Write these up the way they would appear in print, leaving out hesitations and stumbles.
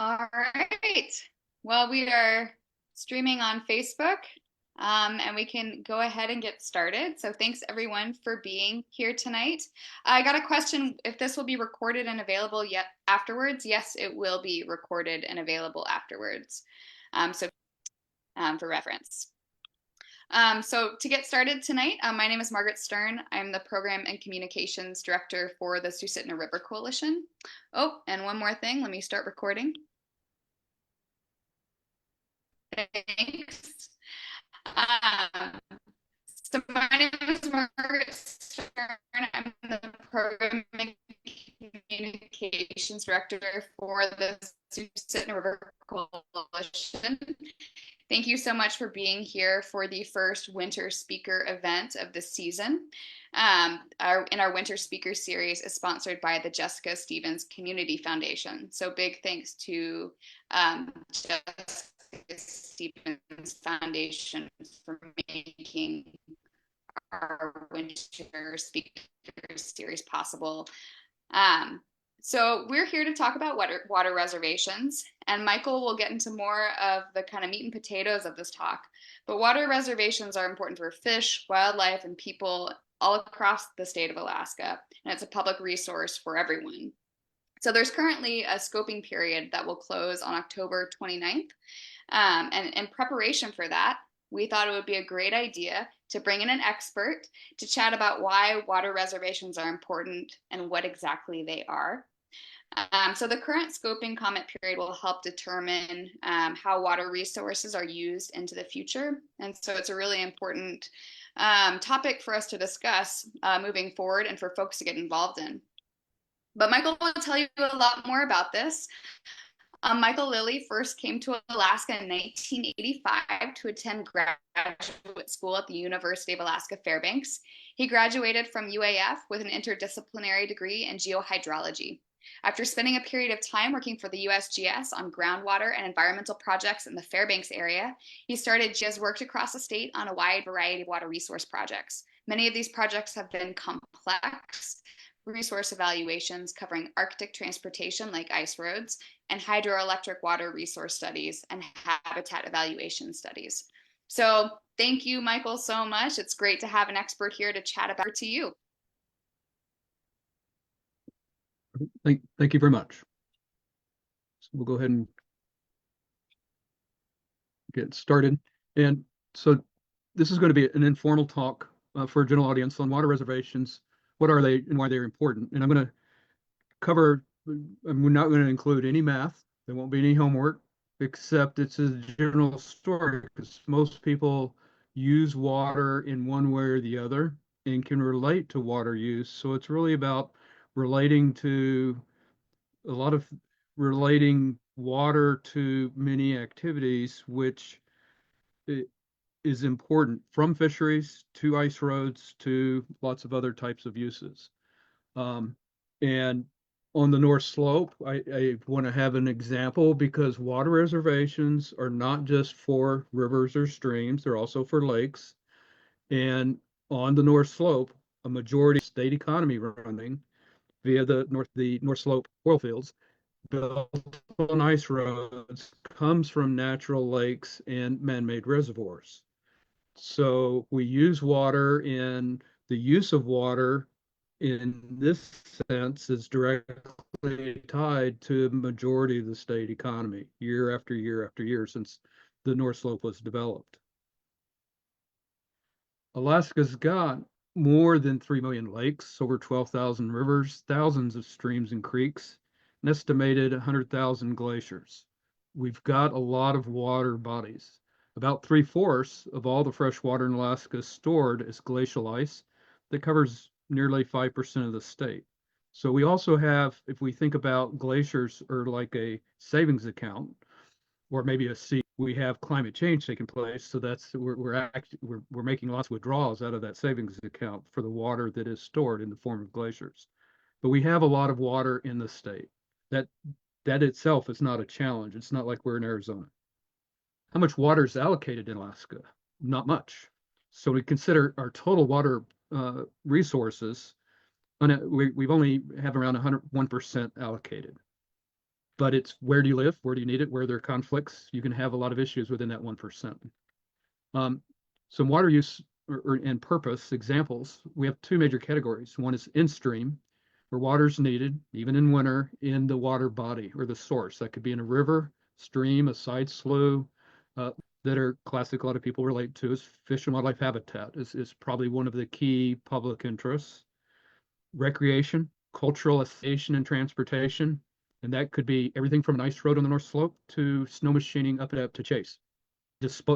All right. Well, we are streaming on Facebook, and we can go ahead and get started. So thanks everyone for being here tonight. I got a question if this will be recorded and available yet afterwards. Yes, it will be recorded and available afterwards. For reference. So to get started tonight, my name is Margaret Stern. I'm the Program and Communications Director for the Susitna River Coalition. Oh, and one more thing, let me start recording. Thanks. So my name is Margaret Stern. I'm the Program and Communications Director for the Susitna River Coalition. Thank you so much for being here for the first winter speaker event of the season. Our winter speaker series is sponsored by the Jessica Stevens Community Foundation. So big thanks to Jessica Stevens Foundation for making our winter speaker series possible. So we're here to talk about water reservations, and Michael will get into more of the kind of meat and potatoes of this talk. But water reservations are important for fish, wildlife, and people all across the state of Alaska, and it's a public resource for everyone. So there's currently a scoping period that will close on October 29th. And in preparation for that, we thought it would be a great idea to bring in an expert to chat about why water reservations are important and what exactly they are. So the current scoping comment period will help determine how water resources are used into the future. And so it's a really important topic for us to discuss moving forward and for folks to get involved in. But Michael will tell you a lot more about this. Michael Lilly first came to Alaska in 1985 to attend graduate school at the University of Alaska Fairbanks. He graduated from UAF with an interdisciplinary degree in geohydrology. After spending a period of time working for the USGS on groundwater and environmental projects in the Fairbanks area, he has worked across the state on a wide variety of water resource projects. Many of these projects have been complex resource evaluations covering Arctic transportation like ice roads, and hydroelectric water resource studies and habitat evaluation studies. So thank you, Michael, so much. It's great to have an expert here to chat about it to you. Thank you very much. So we'll go ahead and get started. And so this is going to be an informal talk for a general audience on water reservations. What are they and why they're important? And I'm going to cover, I'm not going to include any math. There won't be any homework, except it's a general story because most people use water in one way or the other and can relate to water use. So it's really about relating water to many activities, which is important, from fisheries to ice roads to lots of other types of uses. And on the North Slope, I want to have an example because water reservations are not just for rivers or streams, they're also for lakes. And on the North Slope, a majority of state economy running via the North Slope oil fields built on ice roads comes from natural lakes and man-made reservoirs. So we use water, and the use of water in this sense is directly tied to the majority of the state economy year after year after year since the North Slope was developed. Alaska's got more than 3 million lakes, over 12,000 rivers, thousands of streams and creeks, an estimated 100,000 glaciers. We've got a lot of water bodies. About 3/4 of all the fresh water in Alaska is stored as glacial ice that covers nearly 5% of the state. So we also have, if we think about glaciers or like a savings account, or maybe a sea, we have climate change taking place. So that's we're making lots of withdrawals out of that savings account for the water that is stored in the form of glaciers. But we have a lot of water in the state. That itself is not a challenge. It's not like we're in Arizona. How much water is allocated in Alaska? Not much. So we consider our total water resources, we've only have around 101% allocated. but it's where do you live? Where do you need it? Where there are conflicts? You can have a lot of issues within that 1%. Some water use and purpose examples, we have two major categories. One is in-stream, where water is needed, even in winter, in the water body or the source. That could be in a river, stream, a side slough, that are classic a lot of people relate to is fish and wildlife habitat is probably one of the key public interests. Recreation, cultural association and transportation, and that could be everything from an ice road on the North Slope to snow machining up and up to Chase.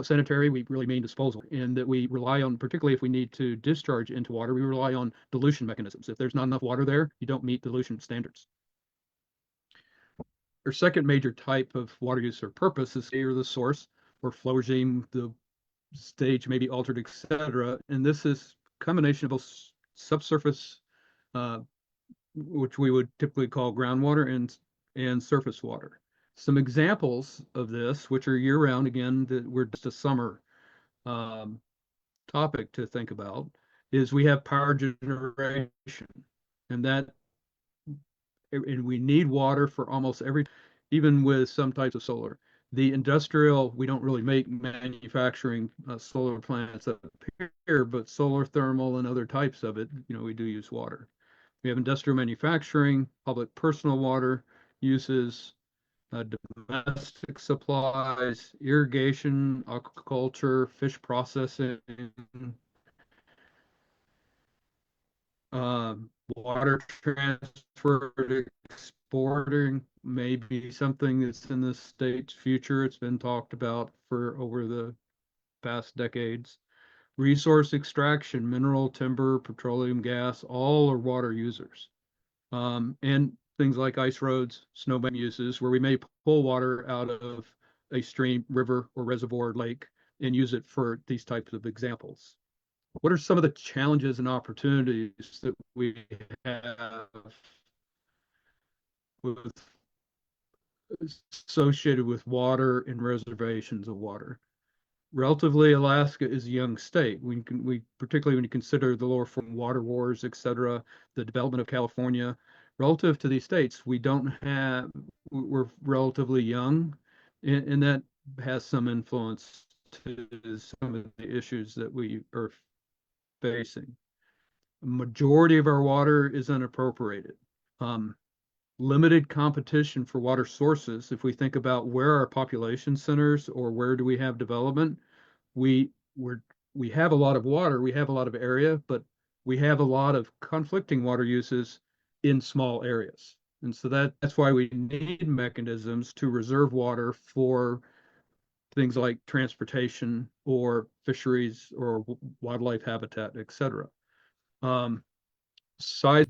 Sanitary, we really mean disposal, and that we rely on, particularly if we need to discharge into water, we rely on dilution mechanisms. If there's not enough water there, you don't meet dilution standards. Our second major type of water use or purpose is either the source or flow regime, the stage may be altered, etc. And this is a combination of both subsurface, which we would typically call groundwater, and surface water. Some examples of this, which are year-round, again, that we're just a summer topic to think about, is we have power generation, and we need water for almost every, even with some types of solar. The industrial, we don't really make manufacturing solar plants up here, but solar thermal and other types of it, we do use water. We have industrial manufacturing, public personal water uses, domestic supplies, irrigation, aquaculture, fish processing, water transfer, exporting may be something that's in the state's future. It's been talked about for over the past decades. Resource extraction, mineral, timber, petroleum, gas, all are water users. And things like ice roads, snowbank uses, where we may pull water out of a stream, river, or reservoir, lake, and use it for these types of examples. What are some of the challenges and opportunities that we have with associated with water and reservations of water? Relatively, Alaska is a young state. We particularly when you consider the lower form water wars, et cetera, the development of California, relative to these states, we're relatively young, and that has some influence to some of the issues that we are facing. A majority of our water is unappropriated. Limited competition for water sources. If we think about where our population centers or where do we have development, we have a lot of water, we have a lot of area, but we have a lot of conflicting water uses in small areas. And so that's why we need mechanisms to reserve water for things like transportation or fisheries or wildlife habitat, et cetera. Size,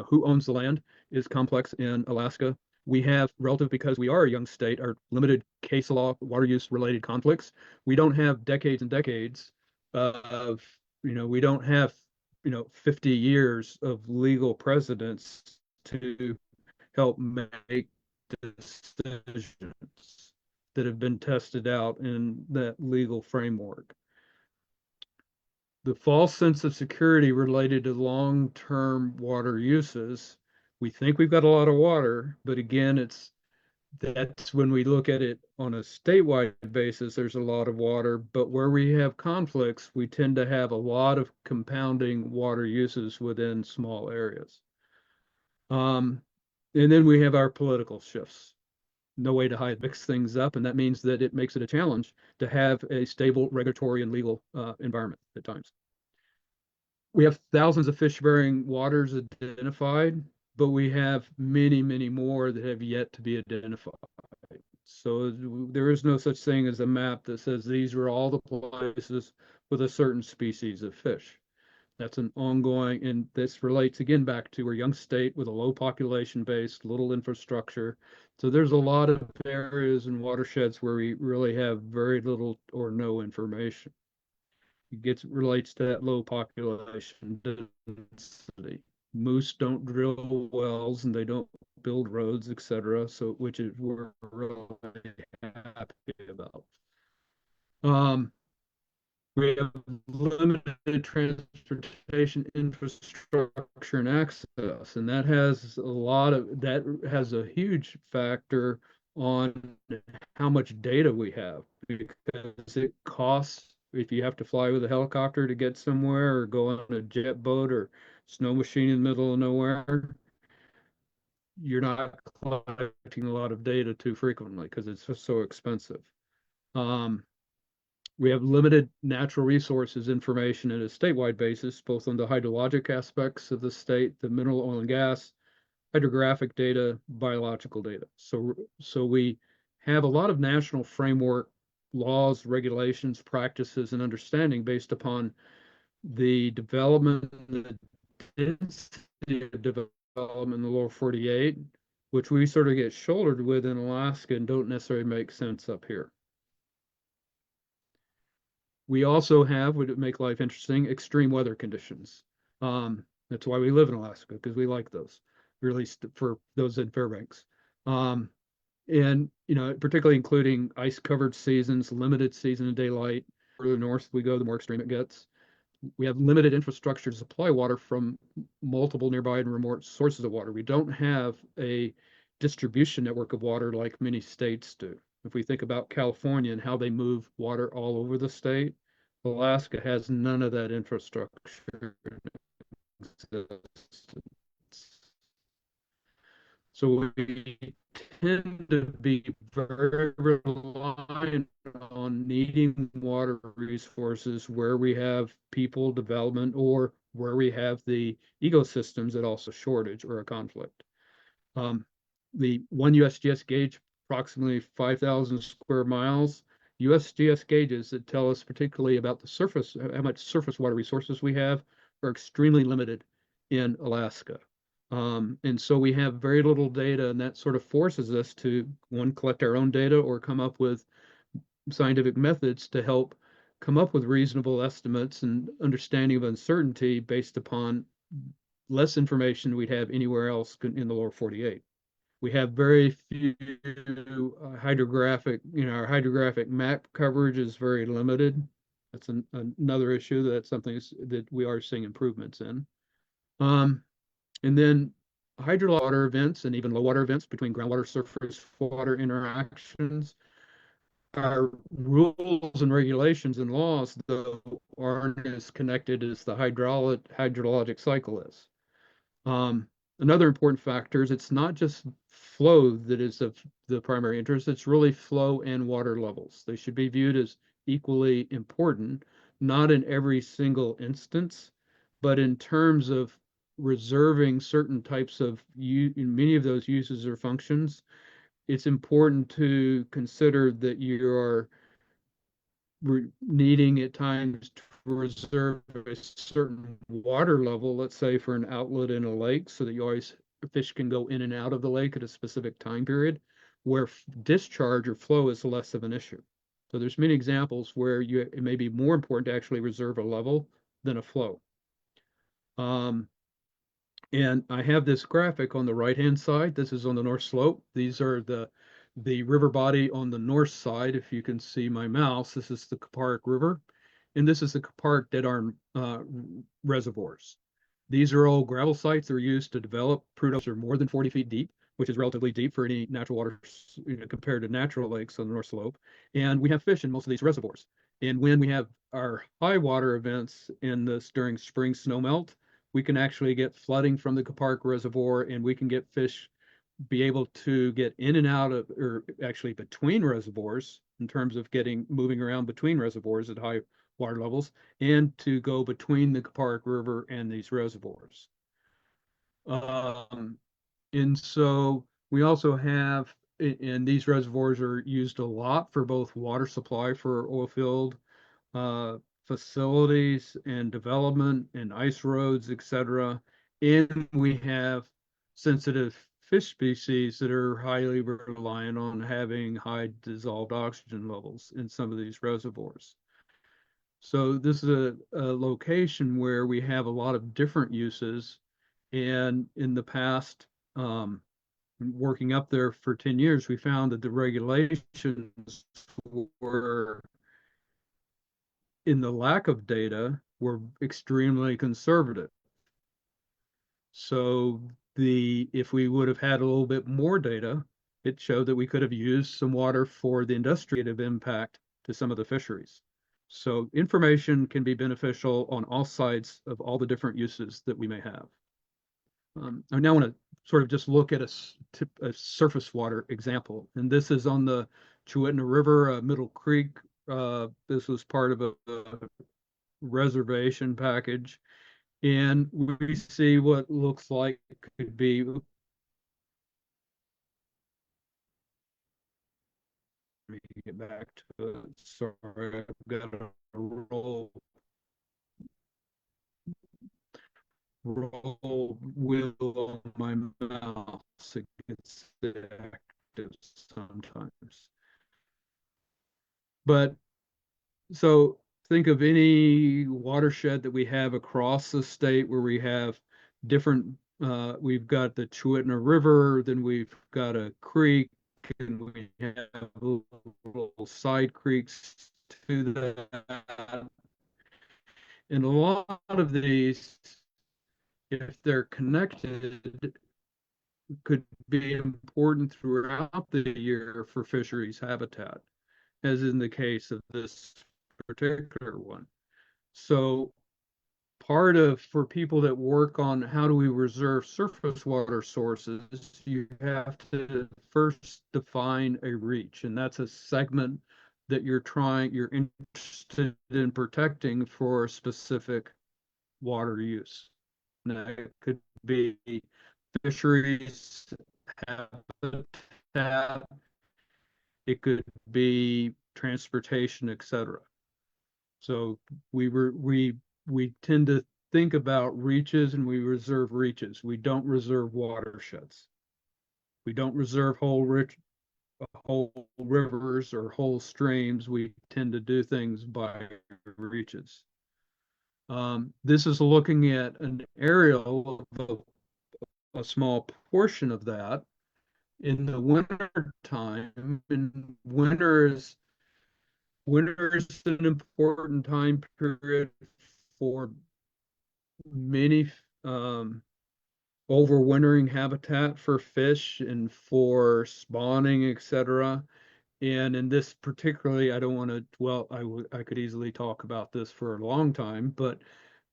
who owns the land is complex in Alaska. We have, relative because we are a young state, our limited case law, water use related conflicts. We don't have decades and decades of, we don't have, 50 years of legal precedents to help make decisions that have been tested out in that legal framework. The false sense of security related to long-term water uses. We think we've got a lot of water, but again, that's when we look at it on a statewide basis, there's a lot of water, but where we have conflicts, we tend to have a lot of compounding water uses within small areas. And then we have our political shifts. No way to hide, mix things up, and that means that it makes it a challenge to have a stable regulatory and legal environment at times. We have thousands of fish-bearing waters identified, but we have many, many more that have yet to be identified. So there is no such thing as a map that says these are all the places with a certain species of fish. That's an ongoing, and this relates again back to we're a young state with a low population base, little infrastructure. So there's a lot of areas and watersheds where we really have very little or no information. It relates to that low population density. Moose don't drill wells and they don't build roads, etc. So which is we're really happy about. We have limited transportation infrastructure and access, and that has a huge factor on how much data we have because it costs if you have to fly with a helicopter to get somewhere or go on a jet boat or snow machine in the middle of nowhere, you're not collecting a lot of data too frequently because it's just so expensive. Um, we have limited natural resources information at a statewide basis, both on the hydrologic aspects of the state, the mineral oil and gas, hydrographic data, biological data. So we have a lot of national framework laws, regulations, practices, and understanding based upon the development, the density of development in the lower 48, which we sort of get shouldered with in Alaska and don't necessarily make sense up here. We also have, would make life interesting, extreme weather conditions. That's why we live in Alaska, because we like those, or at least for those in Fairbanks. Um, and, particularly including ice-covered seasons, limited season and daylight. The further north we go, the more extreme it gets. We have limited infrastructure to supply water from multiple nearby and remote sources of water. We don't have a distribution network of water like many states do. If we think about California and how they move water all over the state, Alaska has none of that infrastructure. So we tend to be very reliant on needing water resources where we have people development or where we have the ecosystems that also shortage or a conflict. Um, the one USGS gauge, approximately 5,000 square miles. USGS gauges that tell us particularly about the surface, how much surface water resources we have, are extremely limited in Alaska. And so we have very little data, and that sort of forces us to, one, collect our own data or come up with scientific methods to help come up with reasonable estimates and understanding of uncertainty based upon less information we'd have anywhere else in the lower 48. We have very few hydrographic, our hydrographic map coverage is very limited. That's another issue. That's something that we are seeing improvements in. And then hydrologic water events and even low water events between groundwater surface water interactions. Our rules and regulations and laws, though, aren't as connected as the hydrologic cycle is. Another important factor is it's not just flow that is of the primary interest, it's really flow and water levels. They should be viewed as equally important, not in every single instance, but in terms of reserving certain types of many of those uses or functions. It's important to consider that you are needing at times to reserve a certain water level, let's say for an outlet in a lake, so that you always fish can go in and out of the lake at a specific time period, where discharge or flow is less of an issue. So there's many examples where it may be more important to actually reserve a level than a flow. And I have this graphic on the right-hand side. This is on the north slope. These are the river body on the north side. If you can see my mouse, this is the Kaparic River, and this is the Kaparic Dead Arm reservoirs. These are all gravel sites that are used to develop. Prudhoes are more than 40 feet deep, which is relatively deep for any natural water, compared to natural lakes on the north slope. And we have fish in most of these reservoirs. And when we have our high water events during spring snowmelt, we can actually get flooding from the Kaparic Reservoir, and we can get fish be able to get in and out of, or actually between reservoirs in terms of moving around between reservoirs at high water levels, and to go between the Kaparic River and these reservoirs. And so we also have, and these reservoirs are used a lot for both water supply for oil field facilities and development and ice roads, etc. And we have sensitive fish species that are highly reliant on having high dissolved oxygen levels in some of these reservoirs. So this is a location where we have a lot of different uses. And in the past, working up there for 10 years, we found that the regulations were, in the lack of data, were extremely conservative. So if we would have had a little bit more data it showed that we could have used some water for the industrial impact to some of the fisheries. So information can be beneficial on all sides of all the different uses that we may have. I now want to sort of just look at a surface water example, and this is on the Susitna River, Middle Creek. This was part of a reservation package, and we see what looks like could be. Let me get back to it. Sorry, I've got a roll wheel on my mouse. It gets active sometimes. But so think of any watershed that we have across the state where we have different, we've got the Susitna River, then we've got a creek, and we have little side creeks to that. And a lot of these, if they're connected, could be important throughout the year for fisheries habitat, as in the case of this particular one. So part of, for people that work on how do we reserve surface water sources, you have to first define a reach, and that's a segment that you're interested in protecting for a specific water use. Now, it could be fisheries habitat, it could be transportation, etc. So we tend to think about reaches, and we reserve reaches. We don't reserve watersheds. We don't reserve whole rivers or whole streams. We tend to do things by reaches. This is looking at an aerial of a small portion of that in the winter time. And winter is an important time period for many overwintering habitat for fish and for spawning, etc. And in this particularly, I don't want to, well, I could easily talk about this for a long time, but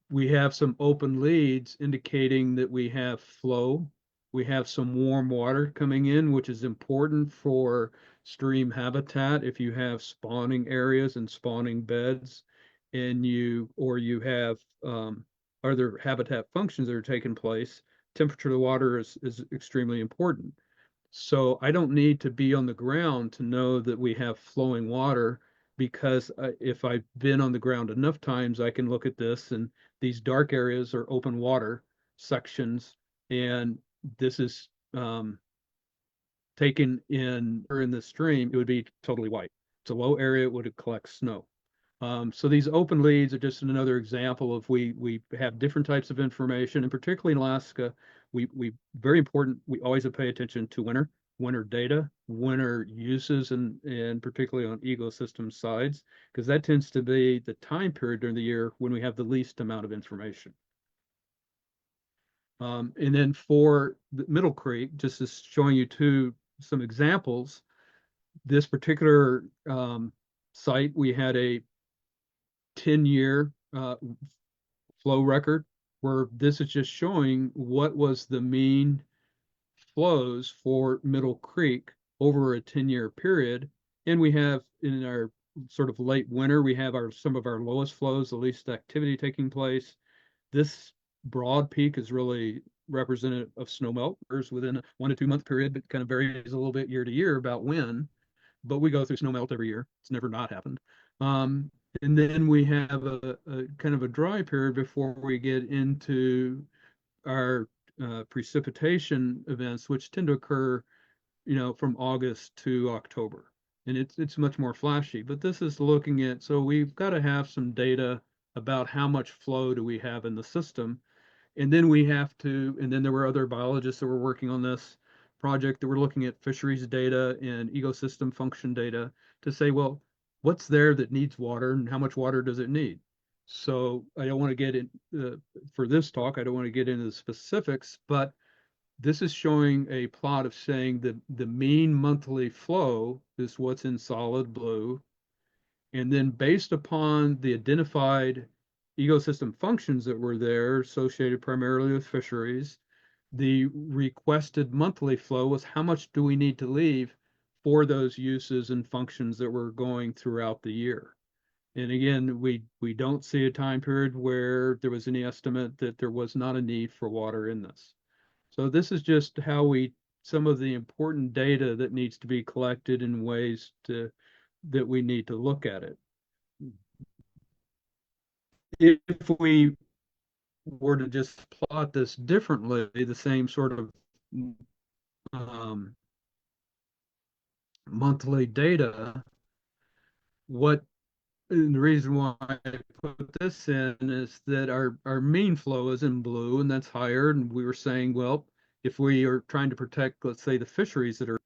we have some open leads indicating that we have flow. We have some warm water coming in, which is important for stream habitat. If you have spawning areas and spawning beds, and you have other habitat functions that are taking place, temperature of the water is extremely important. So I don't need to be on the ground to know that we have flowing water, because if I've been on the ground enough times, I can look at this, and these dark areas are open water sections, and this is taken in the stream, it would be totally white. It's a low area, it would collect snow. So these open leads are just another example of we have different types of information, and particularly in Alaska, we very important. We always pay attention to winter data, winter uses, and particularly on ecosystem sides, because that tends to be the time period during the year when we have the least amount of information. And then for the Middle Creek, just as showing you some examples, this particular site, we had a 10-year flow record, where this is just showing what was the mean flows for Middle Creek over a 10-year period. And we have, in our sort of late winter, we have some of our lowest flows, the least activity taking place. This broad peak is really representative of snowmelt. There's within a 1 to 2 month period, but kind of varies a little bit year to year about when. But we go through snowmelt every year. It's never not happened. And then we have a kind of a dry period before we get into our precipitation events, which tend to occur, from August to October. And it's much more flashy. But this is looking at, so we've got to have some data about how much flow do we have in the system. And then there were other biologists that were working on this project that were looking at fisheries data and ecosystem function data to say, well, what's there that needs water and how much water does it need? So I don't want to get in, for this talk, I don't want to get into the specifics, but this is showing a plot of saying that the mean monthly flow is what's in solid blue. And then based upon the identified ecosystem functions that were there, associated primarily with fisheries, the requested monthly flow was how much do we need to leave for those uses and functions that were going throughout the year. And again, we don't see a time period where there was any estimate that there was not a need for water in this. So this is just how some of the important data that needs to be collected in ways that we need to look at it. If we were to just plot this differently, the same sort of um, monthly data, what and the reason why I put this in is that our mean flow is in blue, and that's higher. And we were saying, well, if we are trying to protect, let's say, the fisheries that are,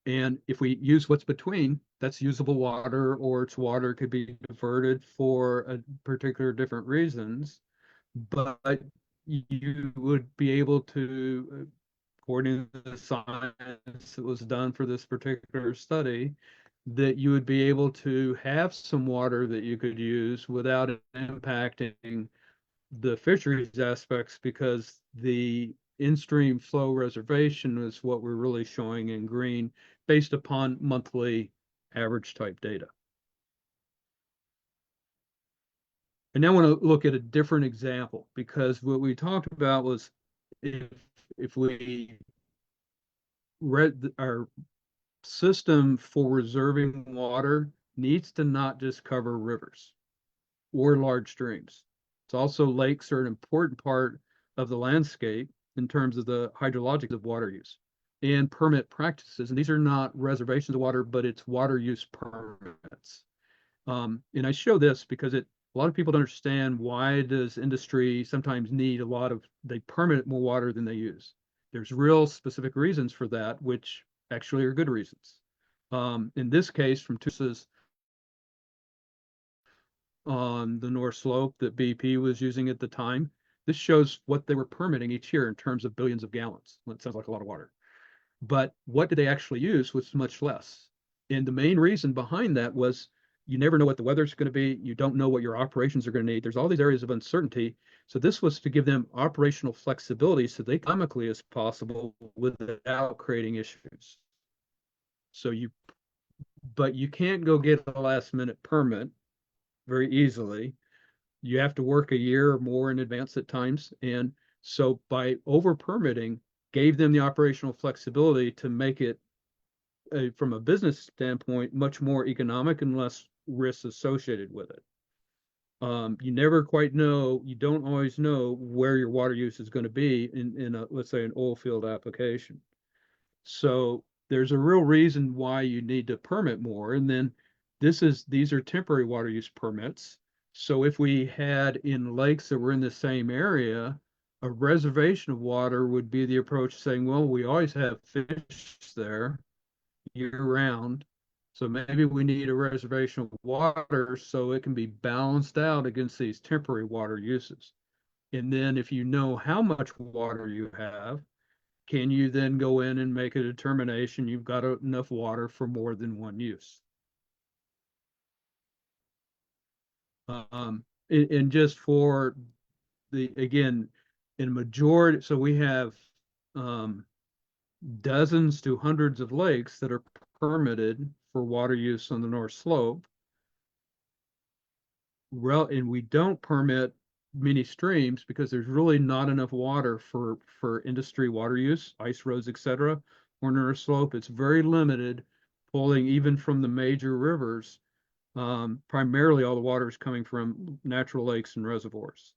and if we use what's between, that's usable water, or its water could be diverted for a particular different reasons. But you would be able to, according to the science that was done for this particular study, that you would be able to have some water that you could use without impacting the fisheries aspects, because the in-stream flow reservation is what we're really showing in green based upon monthly average type data. And now I want to look at a different example, because what we talked about was if we read our system for reserving water needs to not just cover rivers or large streams. It's also lakes are an important part of the landscape in terms of the hydrologic of water use and permit practices. And these are not reservations of water, but it's water use permits. And I show this because a lot of people don't understand, why does industry sometimes need they permit more water than they use. There's real specific reasons for that, which actually are good reasons. In this case, from Tusa's on the North Slope that BP was using at the time, this shows what they were permitting each year in terms of billions of gallons. Well, it sounds like a lot of water. But what did they actually use was much less. And the main reason behind that was you never know what the weather's going to be. You don't know what your operations are going to need. There's all these areas of uncertainty. So this was to give them operational flexibility so they economically as possible without creating issues. So but you can't go get a last minute permit very easily. You have to work a year or more in advance at times. And so by over permitting, gave them the operational flexibility to make it, from a business standpoint, much more economic and less risks associated with it. You never quite know, you don't always know where your water use is going to be in a, let's say, an oil field application. So there's a real reason why you need to permit more. And then these are temporary water use permits. So if we had in lakes that were in the same area, a reservation of water would be the approach, saying, well, we always have fish there year round. So maybe we need a reservation of water so it can be balanced out against these temporary water uses. And then if you know how much water you have, can you then go in and make a determination you've got enough water for more than one use? And just for again, in majority, so we have um, dozens to hundreds of lakes that are permitted for water use on the North Slope. And we don't permit many streams because there's really not enough water for industry water use, ice roads, etc. On North Slope, it's very limited, pulling even from the major rivers. Primarily, all the water is coming from natural lakes and reservoirs.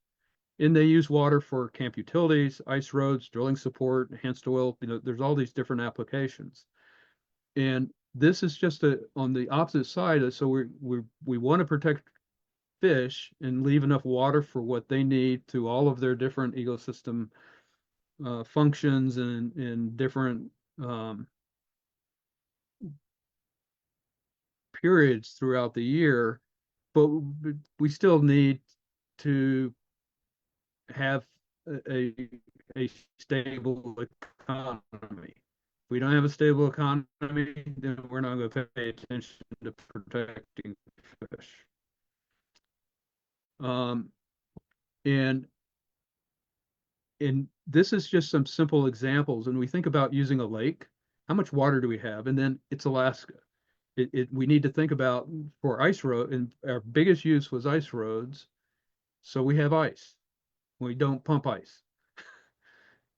And they use water for camp utilities, ice roads, drilling support, enhanced oil. There's all these different applications. And this is just on the opposite side. So we want to protect fish and leave enough water for what they need through all of their different ecosystem functions and different periods throughout the year. But we still need to have a a stable economy. If we don't have a stable economy, then we're not going to pay attention to protecting fish. Um, and and this is just some simple examples. And we think about using a lake. How much water do we have? And then it's Alaska. We need to think about for ice road, and our biggest use was ice roads. So we have ice. We don't pump ice.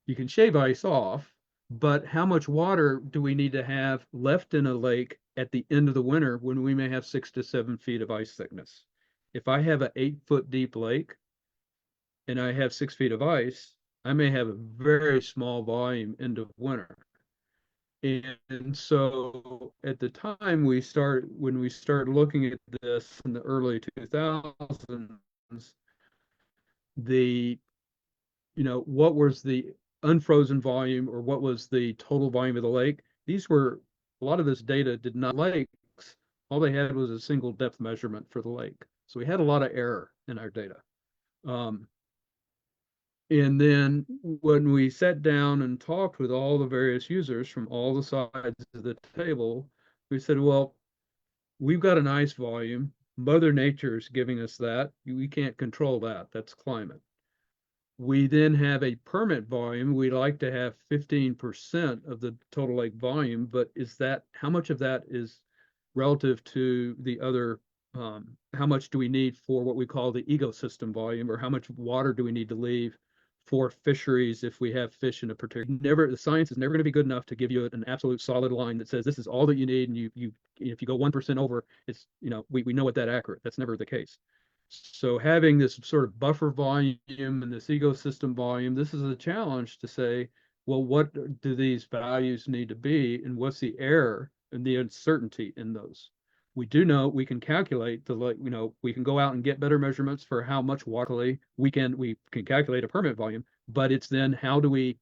You can shave ice off, but how much water do we need to have left in a lake at the end of the winter when we may have 6 to 7 feet of ice thickness? If I have an 8 foot deep lake and I have 6 feet of ice, I may have a very small volume into winter. And so at the time when we started looking at this in the early 2000s, the, what was the unfrozen volume or what was the total volume of the lake? A lot of this data did not lakes. All they had was a single depth measurement for the lake. So we had a lot of error in our data. Um, And then when we sat down and talked with all the various users from all the sides of the table, we said, well, we've got an ice volume. Mother Nature is giving us that. We can't control that. That's climate. We then have a permit volume. We'd like to have 15% of the total lake volume, but how much of that is relative to the other? How much do we need for what we call the ecosystem volume, or how much water do we need to leave for fisheries if we have fish in a particular? The science is never going to be good enough to give you an absolute solid line that says this is all that you need, and if you go 1% over, it's, we know what that accurate. That's never the case. So having this sort of buffer volume and this ecosystem volume, this is a challenge to say, well, what do these values need to be, and what's the error and the uncertainty in those? We do know we can calculate we can go out and get better measurements for how much water we can calculate a permit volume, but it's then how much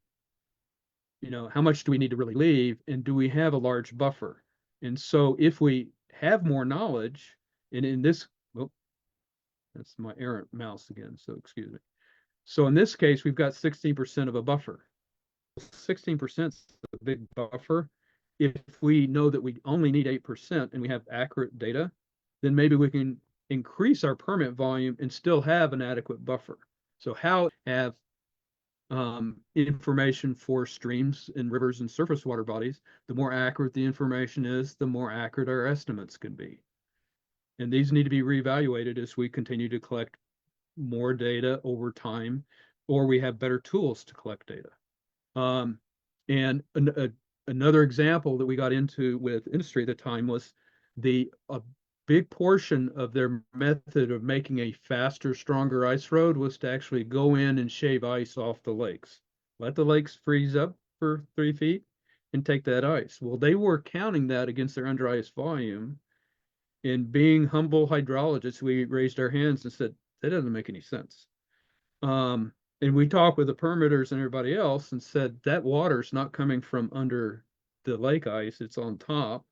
do we need to really leave, and do we have a large buffer? And so if we have more knowledge, and in this, well, that's my errant mouse again, so excuse me. So in this case, we've got 16% of a buffer. 16% is a big buffer. If we know that we only need 8% and we have accurate data, then maybe we can increase our permit volume and still have an adequate buffer. So how have information for streams and rivers and surface water bodies, the more accurate the information is, the more accurate our estimates can be. And these need to be reevaluated as we continue to collect more data over time, or we have better tools to collect data. And another example that we got into with industry at the time was a big portion of their method of making a faster, stronger ice road was to actually go in and shave ice off the lakes. Let the lakes freeze up for 3 feet and take that ice. Well, they were counting that against their under ice volume. And being humble hydrologists, we raised our hands and said, that doesn't make any sense. And we talked with the permitters and everybody else and said that water's not coming from under the lake ice, it's on top.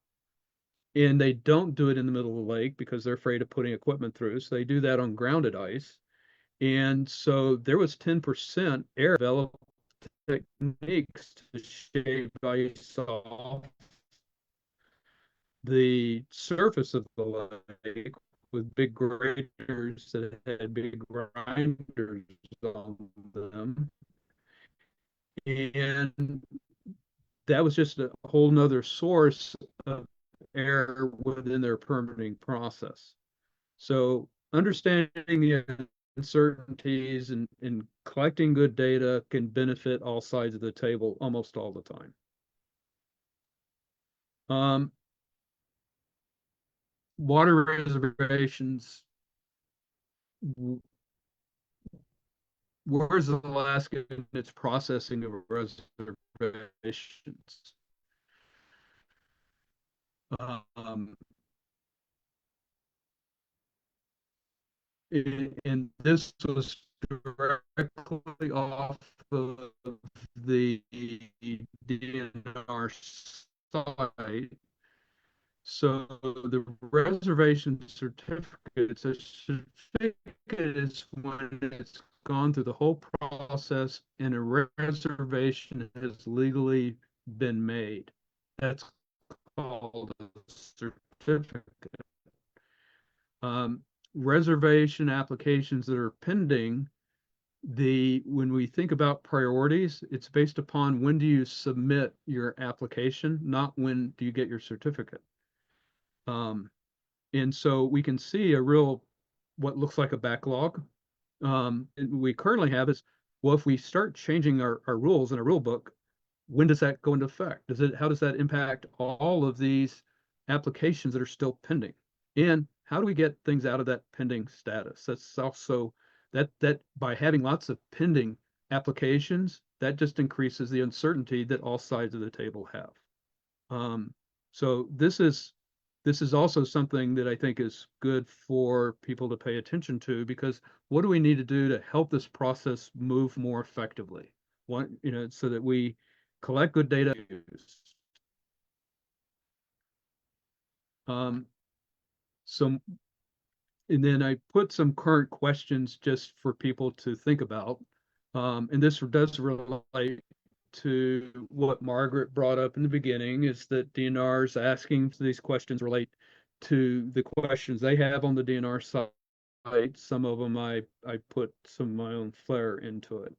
And they don't do it in the middle of the lake because they're afraid of putting equipment through. So they do that on grounded ice. And so there was 10% air developed techniques to shave ice off the surface of the lake with big graters that had big grinders on them. And that was just a whole nother source of error within their permitting process. So understanding the uncertainties and collecting good data can benefit all sides of the table almost all the time. Water reservations. Where's Alaska in its processing of reservations? Um, and this was directly off of the DNR site. So the reservation certificate, it's a certificate is when it's gone through the whole process and a reservation has legally been made. That's called a certificate. Um, Reservation applications that are pending, when we think about priorities, it's based upon when do you submit your application, not when do you get your certificate. Um, and so we can see what looks like a backlog. And we currently have is, well, if we start changing our rules in a rule book, when does that go into effect? How does that impact all of these applications that are still pending? And how do we get things out of that pending status? That's also that by having lots of pending applications, that just increases the uncertainty that all sides of the table have. Um, so this is also something that I think is good for people to pay attention to, because what do we need to do to help this process move more effectively? So that we collect good data. Um, so, and then I put some current questions just for people to think about. And this does relate to what Margaret brought up in the beginning, is that DNRs asking these questions relate to the questions they have on the DNR site. Some of them I put some of my own flair into it.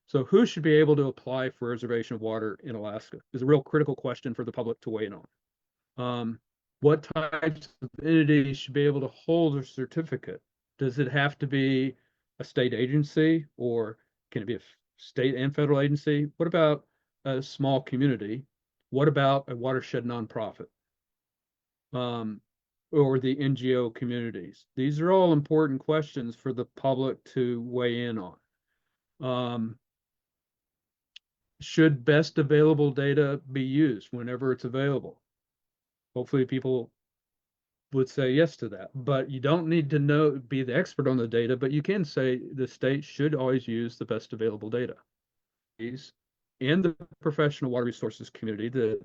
So who should be able to apply for reservation of water in Alaska is a real critical question for the public to weigh in on. What types of entities should be able to hold a certificate? Does it have to be a state agency, or can it be a state and federal agency? What about a small community? What about a watershed nonprofit? Um, or the NGO communities? These are all important questions for the public to weigh in on. Should best available data be used whenever it's available? Hopefully people would say yes to that. But you don't need to be the expert on the data, but you can say the state should always use the best available data. And the professional water resources community that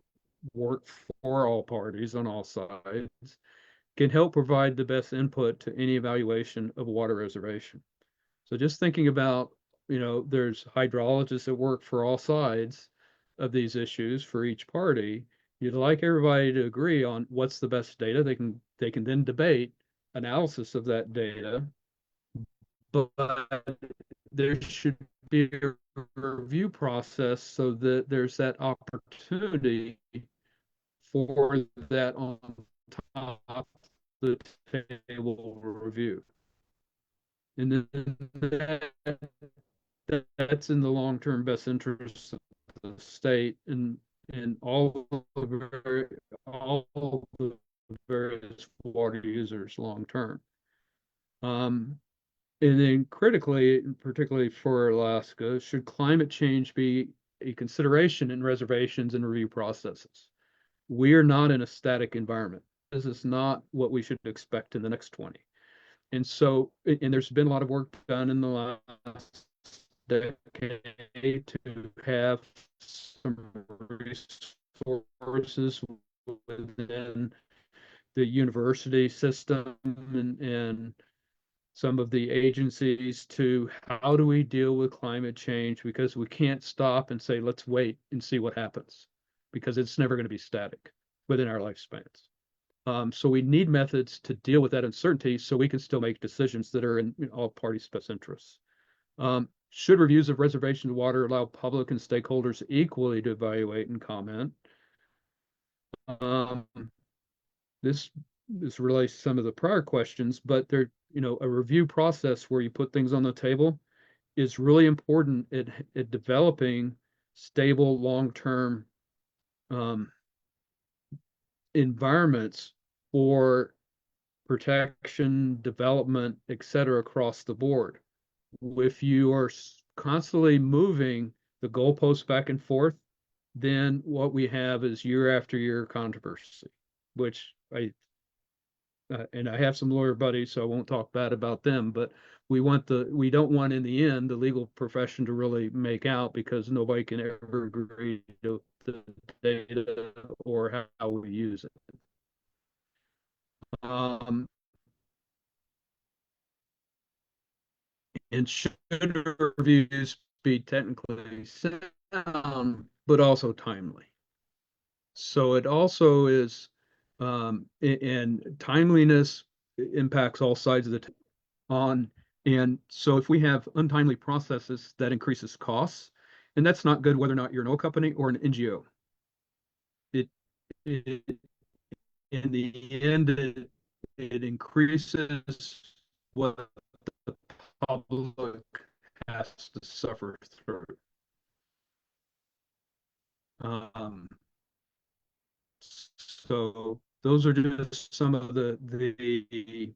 work for all parties on all sides can help provide the best input to any evaluation of a water reservation. So just thinking about, there's hydrologists that work for all sides of these issues for each party. You'd like everybody to agree on what's the best data. They can then debate analysis of that data, but there should be a review process so that there's that opportunity for that on top of the table review. And then that's in the long-term best interest of the state and all the various water users long term. And then critically, particularly for Alaska, should climate change be a consideration in reservations and review processes? We are not in a static environment. This is not what we should expect in the next 20. And so, and there's been a lot of work done in the last decade to have some resources within the university system and some of the agencies to how do we deal with climate change, because we can't stop and say, let's wait and see what happens, because it's never going to be static within our lifespans. So we need methods to deal with that uncertainty so we can still make decisions that are in all parties' best interests. Should reviews of reservation water allow public and stakeholders equally to evaluate and comment? Um, this relates to some of the prior questions, but a review process where you put things on the table is really important at developing stable long-term environments for protection, development, et cetera, across the board. If you are constantly moving the goalposts back and forth, then what we have is year after year controversy, which and I have some lawyer buddies, so I won't talk bad about them, but we don't want in the end the legal profession to really make out, because nobody can ever agree to the data or how we use it. Um, And should reviews be technically sound, but also timely? So it also is, and timeliness impacts all sides of the on. And so if we have untimely processes, that increases costs, and that's not good whether or not you're an oil company or an NGO. It in the end, it increases what the public has to suffer through. Um, so those are just some of the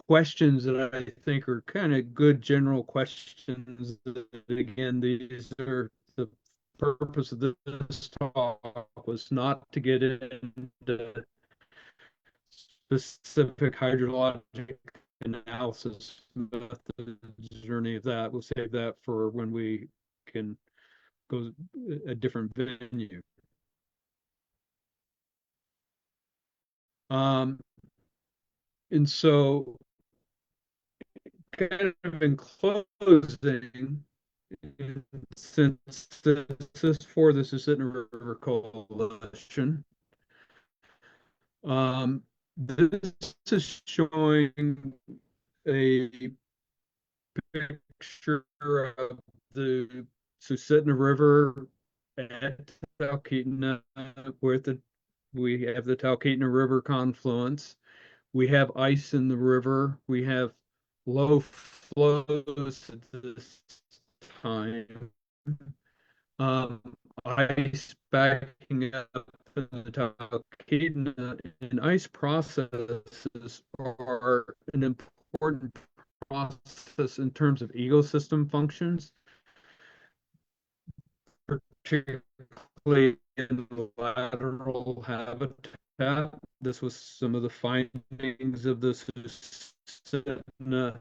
questions that I think are kind of good general questions. Again, these are the purpose of this talk was not to get into specific hydrologic analysis methods or any of that. We'll save that for when we can go a different venue. Um, and so kind of in closing, since this is for the Susitna River Coalition, this is showing a picture of the Susitna River at Talkeetna, where we have the Talkeetna River confluence. We have ice in the river. We have low flows at this time. Um, Ice backing up in the Talkeetna, and ice processes are an important process in terms of ecosystem functions, particularly in the lateral habitat. This was some of the findings of the Susitna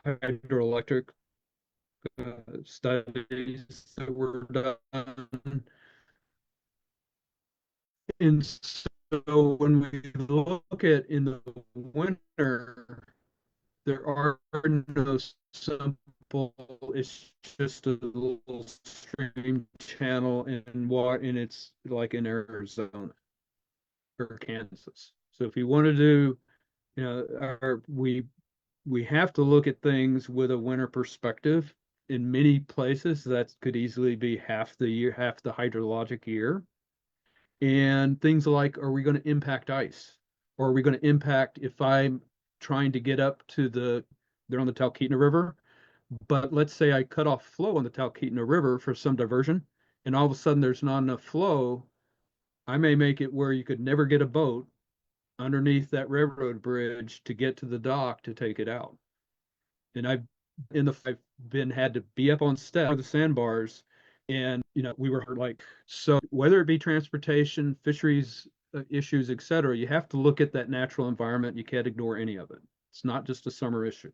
hydroelectric studies that were done. And so when we look at in the winter, there are no simple, it's just a little stream channel in water, and it's like in Arizona or Kansas. So if you want to do, we have to look at things with a winter perspective. In many places, that could easily be half the year, half the hydrologic year. And things like, are we going to impact ice? Or are we going to impact if I'm trying to get up to they're on the Talkeetna River, but let's say I cut off flow on the Talkeetna River for some diversion, and all of a sudden there's not enough flow. I may make it where you could never get a boat underneath that railroad bridge to get to the dock to take it out. And I've been had to be up on step for the sandbars, and we were like, so whether it be transportation, fisheries issues, etc., you have to look at that natural environment. You can't ignore any of it. It's not just a summer issue.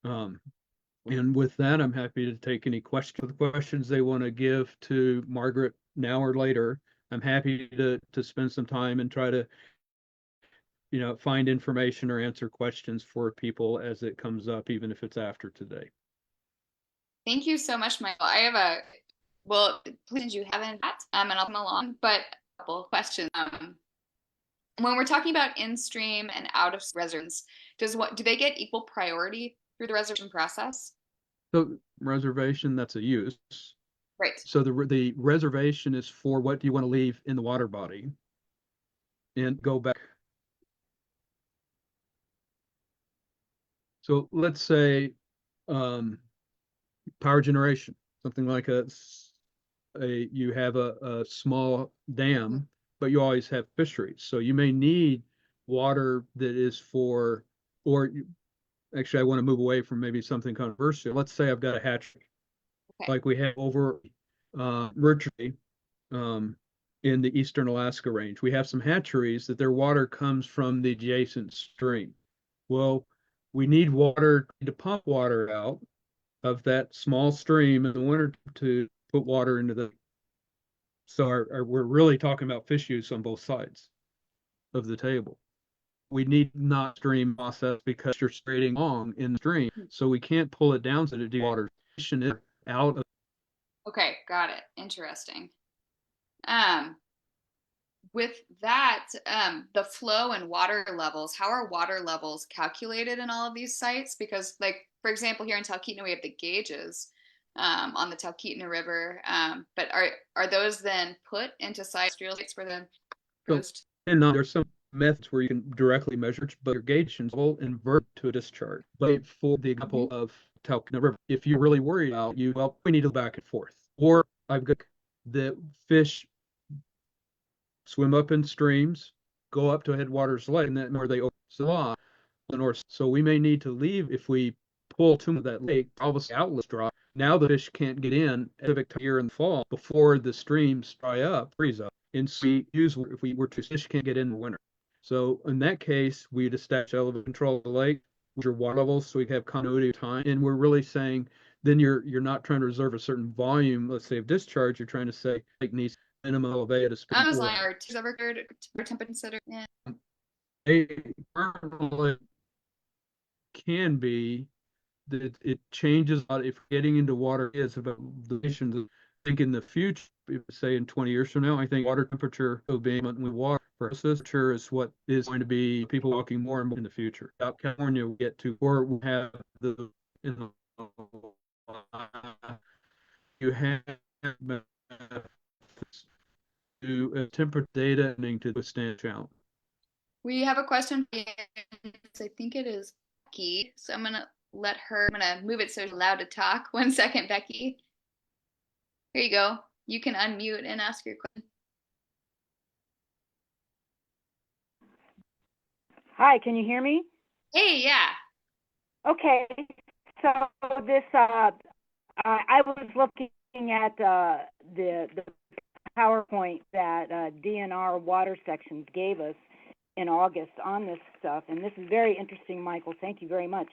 Um, and with that, I'm happy to take any questions they want to give to Margaret now or later. I'm happy to spend some time and try to find information or answer questions for people as it comes up, even if it's after today. Thank you so much, Michael. Well, please, you haven't, and I'll come along, but a couple of questions. When we're talking about in-stream and out of reservations, do they get equal priority through the reservation process? So reservation, that's a use. Right. So the reservation is for what do you want to leave in the water body and go back. So let's say power generation, something like you have a small dam, but you always have fisheries. So you may need water that is for, or actually, I want to move away from maybe something controversial. Let's say I've got a hatchery, Okay. like we have over Mercury in the eastern Alaska range. We have some hatcheries that their water comes from the adjacent stream. Well, we need water to pump water out of that small stream in the winter to put water into the. So we're really talking about fish use on both sides of the table. we need not stream process because you're straighting along in the stream. So we can't pull it down to the dewaterization is out of. Okay, got it. Interesting. Um, with that, the flow and water levels, how are water levels calculated in all of these sites? Because, like, for example, here in Talkeetna, we have the gauges on the Talkeetna River. But are those then put into sites for the So, proposed? and there's some methods where you can directly measure it, but your gations will invert to a discharge. But for the example of Talkeetna River, if you're really worried about you, well, we need to go back and forth. Or I've got the fish swim up in streams, go up to a headwaters lake, and then where they open the north. So we may need to leave if we pull too much of that lake. Obviously, outlets dry. Now the fish can't get in here in the fall before the streams dry up, freeze up. And so we use if we were to fish can't get in the winter. So in that case, we'd establish elevator control of the lake, with your water levels, so we have continuity of time. And we're really saying then you're not trying to reserve a certain volume, let's say of discharge. You're trying to say lake needs minimum elevated speed. I was like, are temperature considered? Yeah. They can be that it changes a lot if getting into water is about the nations. I think in the future, say in 20 years from now, I think water temperature will be with water versus temperature is what is going to be people walking more and more in the future. Out California, we get to or we have the in the you have to temperate data and to withstand challenge. We have a question. I think it is Becky. So I'm gonna I'm gonna move it so it's allowed to talk. 1 second, Becky. Here you go. You can unmute and ask your question. Hi, can you hear me? Hey, yeah. Okay, so this I was looking at the PowerPoint that DNR water sections gave us in August on this stuff, and this is very interesting, Michael. Thank you very much.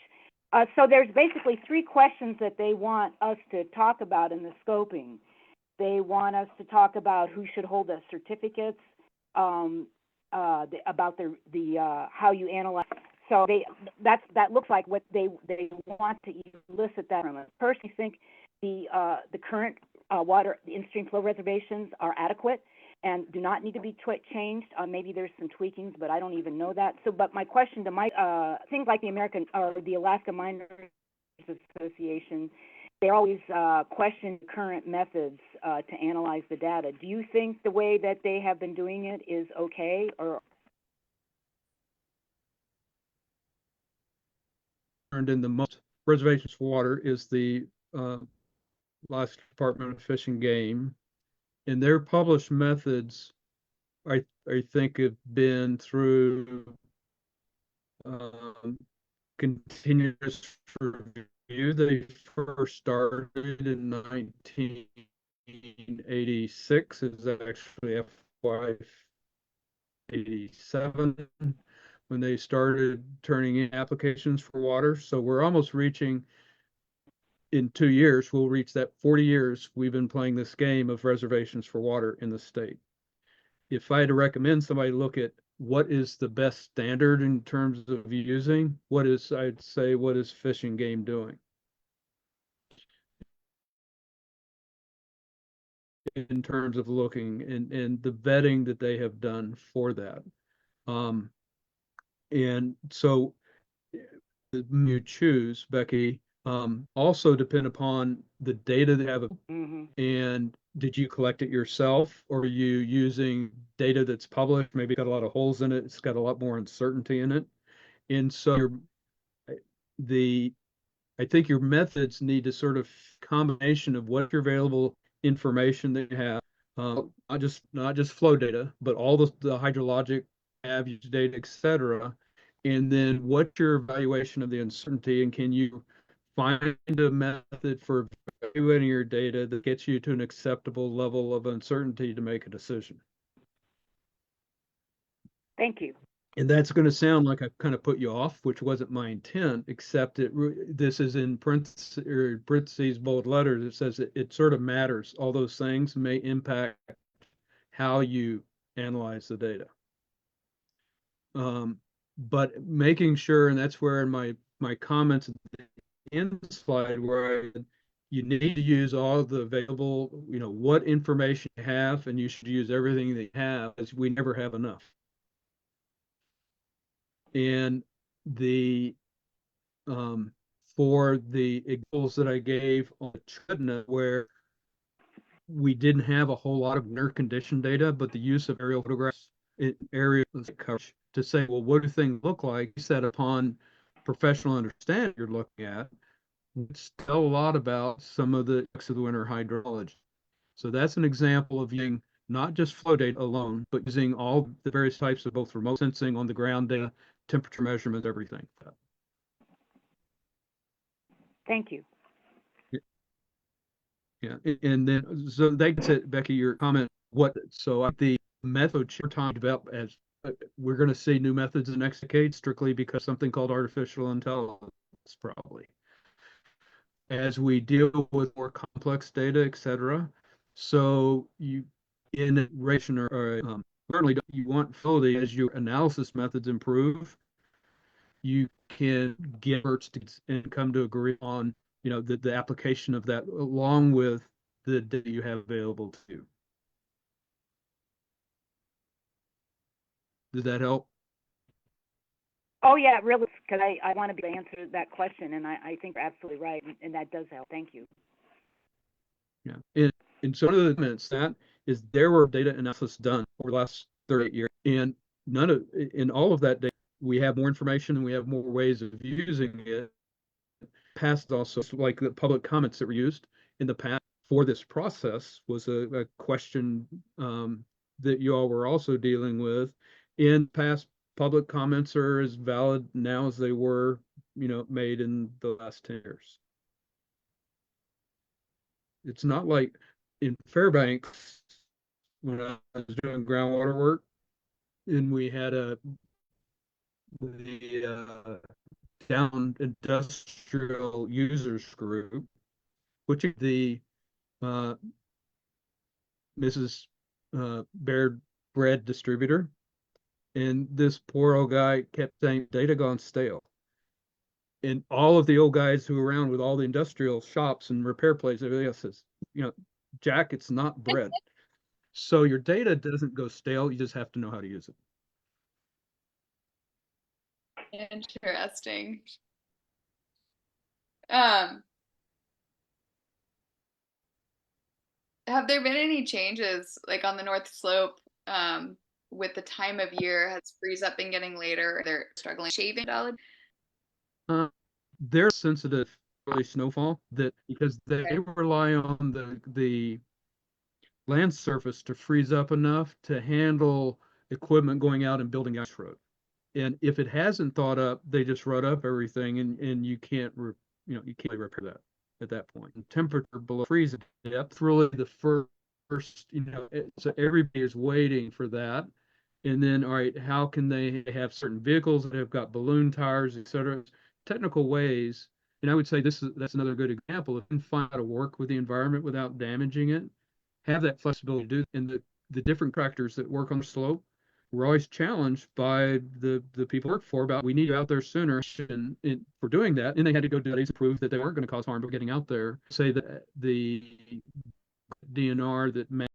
So there's basically 3 questions that they want us to talk about in the scoping. They want us to talk about who should hold the certificates, about the how you analyze. So that looks like what they want to elicit that from us. First, I think the current water, the in-stream flow reservations are adequate and do not need to be changed. Maybe there's some tweakings, but I don't even know that. So, but my question to Mike, things like the American or the Alaska Miners Association, they always question current methods to analyze the data. Do you think the way that they have been doing it is okay, or? In the most reservations for water is the Alaska Department of Fish and Game, and their published methods, I think, have been through continuous review. They first started in 1986. Is actually FY87 when they started turning in applications for water. So we're almost reaching, in 2 years, we'll reach that 40 years we've been playing this game of reservations for water in the state. If I had to recommend somebody look at what is the best standard in terms of using, I'd say, what is Fish and Game doing? In terms of looking and the vetting that they have done for that. And so you choose, Becky, also depend upon the data they have. And did you collect it yourself, or are you using data that's published? Maybe it's got a lot of holes in it. It's got a lot more uncertainty in it. And so I think your methods need to sort of combination of what your available information that you have, not just flow data, but all the hydrologic average data, et cetera. And then what's your evaluation of the uncertainty, and can you find a method for evaluating your data that gets you to an acceptable level of uncertainty to make a decision? Thank you. And that's going to sound like I've kind of put you off, which wasn't my intent, except this is in parentheses, bold letters. It says it sort of matters. All those things may impact how you analyze the data. but making sure, and that's where in my comments at the end of the slide where you need to use all the available, what information you have, and you should use everything that you have, as we never have enough. And the for the examples that I gave on Chudna, where we didn't have a whole lot of winter condition data, but the use of aerial photographs, aerial coverage to say, well, what do things look like? You said upon professional understanding you're looking at, it's tell a lot about some of the effects of the winter hydrology. So that's an example of using not just flow data alone, but using all the various types of both remote sensing, on the ground data, temperature measurement, everything. Thank you. Yeah, and then so that's it, Becky, your comment. So the method time develop as we're going to see new methods in the next decade, strictly because something called artificial intelligence, probably, as we deal with more complex data, et cetera. So you in ration or certainly you want ability as your analysis methods improve, you can get experts to and come to agree on the application of that along with the data you have available to you. Does that help? Oh yeah, really, because I want to be able to answer that question, and I think you're absolutely right, and that does help. Thank you. Yeah, and so one of the comments that is there were data analysis done over the last 38 years, and in all of that data, we have more information and we have more ways of using it. Past also, like the public comments that were used in the past for this process was a question that you all were also dealing with. In past, public comments are as valid now as they were, made in the last 10 years. It's not like in Fairbanks when I was doing groundwater work and we had the down industrial users group, which the uh, Mrs. Baird bread distributor, and this poor old guy kept saying data gone stale. And all of the old guys who were around with all the industrial shops and repair places, everything else says, Jack, it's not bread. So your data doesn't go stale. You just have to know how to use it. Interesting. Have there been any changes like on the North Slope with the time of year? Has freeze up been getting later? They're struggling shaving valid? They're sensitive early snowfall that because they rely on the land surface to freeze up enough to handle equipment going out and building ice road. And if it hasn't thawed up, they just rut up everything, and you can't you can't repair that at that point. And temperature below freezing depth really the first so everybody is waiting for that. And then, all right, how can they have certain vehicles that have got balloon tires, et cetera, technical ways. And I would say that's another good example. If you can find how to work with the environment without damaging it, have that flexibility to do. And the different tractors that work on the slope, we're always challenged by the people work for about we need you out there sooner for doing that. And they had to go do studies to prove that they weren't going to cause harm by getting out there. Say that the DNR that